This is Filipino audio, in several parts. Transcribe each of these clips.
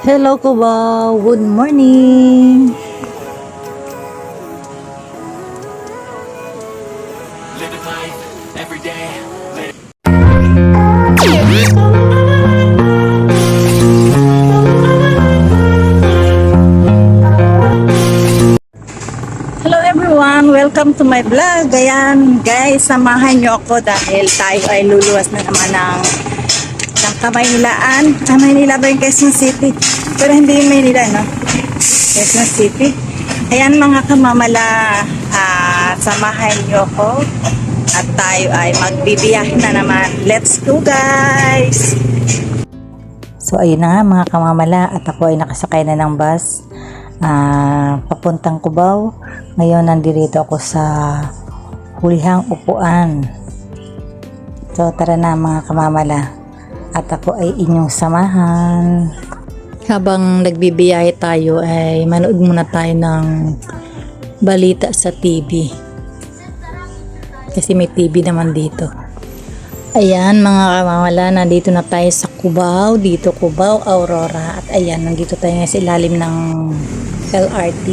Hello Cubao, good morning. Living life every day. Hello everyone, welcome to my vlog. Ayan guys, samahan nyo ako dahil tayo ay luluwas na naman ng Kamaynilaan. Maynila ba yung Quezon City? Pero hindi yung Maynila, no? Quezon City. Ayan mga kamamala, samahan nyo ako at tayo ay magbibiyahe na naman. Let's go guys! So ayun na nga mga kamamala at ako ay nakasakay na ng bus papuntang Cubao. Ngayon nandito ako sa hulihang upuan. So tara na mga kamamala at ako ay inyong samahan. Habang nagbibiyahe tayo ay manood muna tayo ng balita sa TV. Kasi may TV naman dito. Ayan mga kamamala, nandito na tayo sa Cubao, dito Cubao, Aurora. At ayan, nandito tayo sa ilalim ng LRT.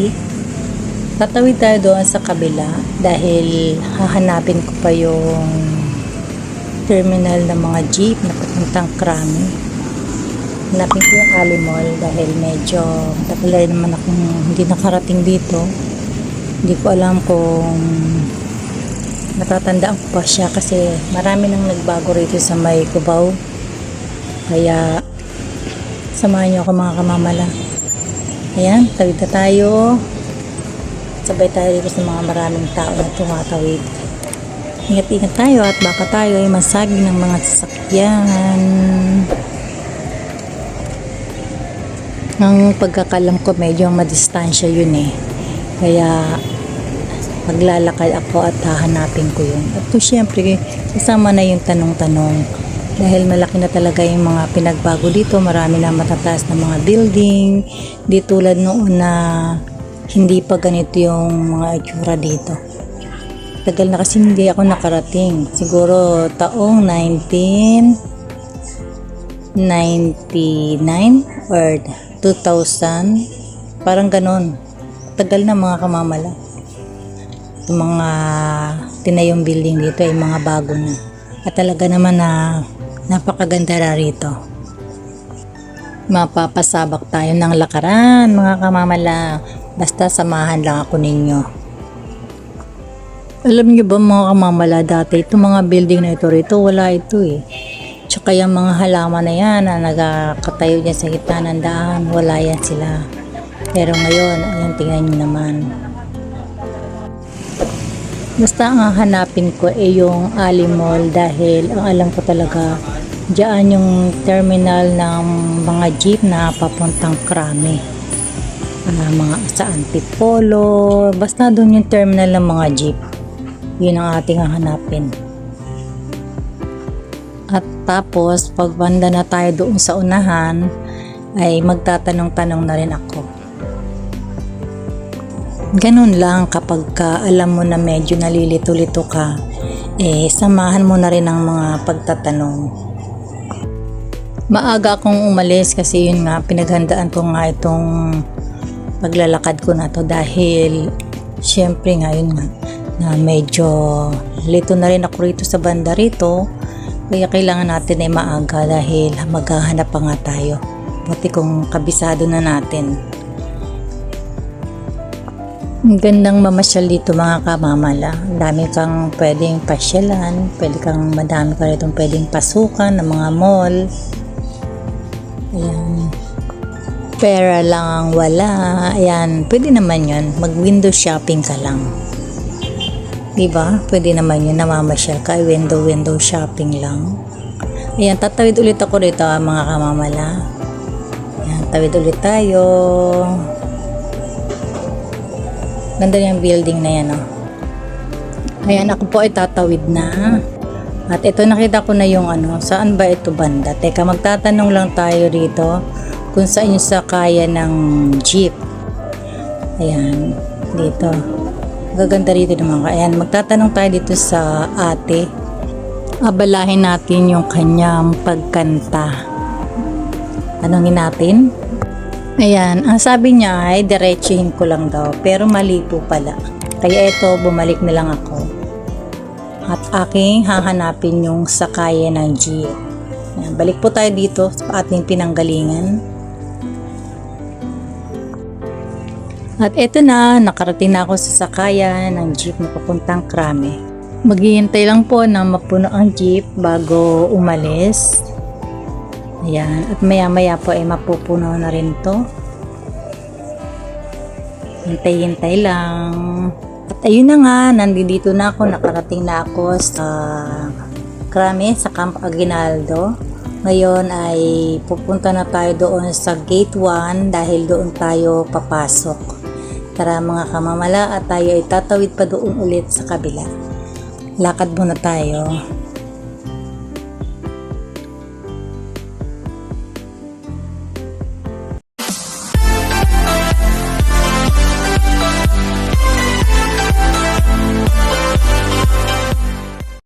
Tatawid tayo doon sa kabila dahil hahanapin ko pa yung terminal ng mga jeep na papuntang Krami. Hanapin ko yung Ali Mall dahil medyo tagal naman akong hindi nakarating dito. Hindi ko alam kung natatandaan ko pa siya kasi marami nang nagbago rito sa may Cubao. Kaya samahan niyo ako mga kamamala. Ayan, tawid na tayo. Sabay tayo dito sa mga maraming tao na tumatawid. Ingat-ingat tayo at baka tayo ay masagi ng mga sasakyan. Ang pagkakalam ko medyo madistansya yun eh. Kaya maglalakad ako at hahanapin ko yun. At to syempre, kasama na yung tanong-tanong. Dahil malaki na talaga yung mga pinagbago dito. Marami na matataas na mga building. Di tulad noon na hindi pa ganito yung mga itsura dito. Tagal na kasi hindi ako nakarating. Siguro taong 1999 or 2000. Parang ganon. Tagal na mga kamamala. Yung mga tinayong building dito ay mga bago na. At talaga naman na napakaganda na rito. Mapapasabak tayo ng lakaran mga kamamala. Basta samahan lang ako ninyo. Alam niyo ba mga kamamala, dati itong mga building na ito rito, wala ito eh. Tsaka yung mga halaman na yan na nagkatayo dyan sa gitna ng daan, wala yan sila. Pero ngayon, ayan tingnan nyo naman. Basta ang hanapin ko ay yung Ali Mall dahil ang alam ko talaga diyan yung terminal ng mga jeep na papuntang Krami. Mga sa Antipolo, basta doon yung terminal ng mga jeep. Yun ang ating hahanapin. At tapos pag banda na tayo doon sa unahan ay magtatanong-tanong na rin ako. Ganun lang kapag alam mo na medyo nalilito-lito ka, samahan mo na rin ang mga pagtatanong. Maaga akong umalis kasi yun nga, pinaghandaan ko nga itong paglalakad ko na to dahil syempre nga yun nga, na medyo lito na rin ako rito sa banda rito. Kaya kailangan natin ay maaga dahil maghahanap pa nga tayo. Buti kung kabisado na natin. Ang gandang mamasyal dito mga kamamala. Dami kang pwedeng pasyalan, madami ka rin pwedeng pasukan ng mga mall. Ayan. Pera lang ang wala. Ayan, pwede naman yun. Mag window shopping ka lang. Diba? Pwede naman yun. Namamasyal ka. Window shopping lang. Ayan, tatawid ulit ako rito mga kamamala. Ayan, tawid ulit tayo. Ganda yung building na yan, oh. Ayan, ako po ay tatawid na. At ito, nakita ko na yung saan ba ito banda? Teka, magtatanong lang tayo rito kung saan yung sakaya ng jeep. Ayan, dito. Gaganda rito naman. Ayan, magtatanong tayo dito sa ate. Abalahin natin yung kanyang pagkanta. Tanungin natin. Ayan, ang sabi niya ay diretsuhin ko lang daw, pero mali po pala. Kaya ito, bumalik na lang ako. At aking hahanapin yung sakayan ng jeep. Ayan, balik po tayo dito sa ating pinanggalingan. At eto na, nakarating na ako sa sakayan ng jeep na papuntang Krame. Maghihintay lang po na mapuno ang jeep bago umalis. Ayan, at maya-maya po ay mapupuno na rin to. Hintay-hintay lang. At ayun na nga, nandito na ako, nakarating na ako sa Krame, sa Camp Aguinaldo. Ngayon ay pupunta na tayo doon sa Gate 1 dahil doon tayo papasok. Tara mga kamamala, at tayo ay tatawid pa doon ulit sa kabila. Lakad muna tayo.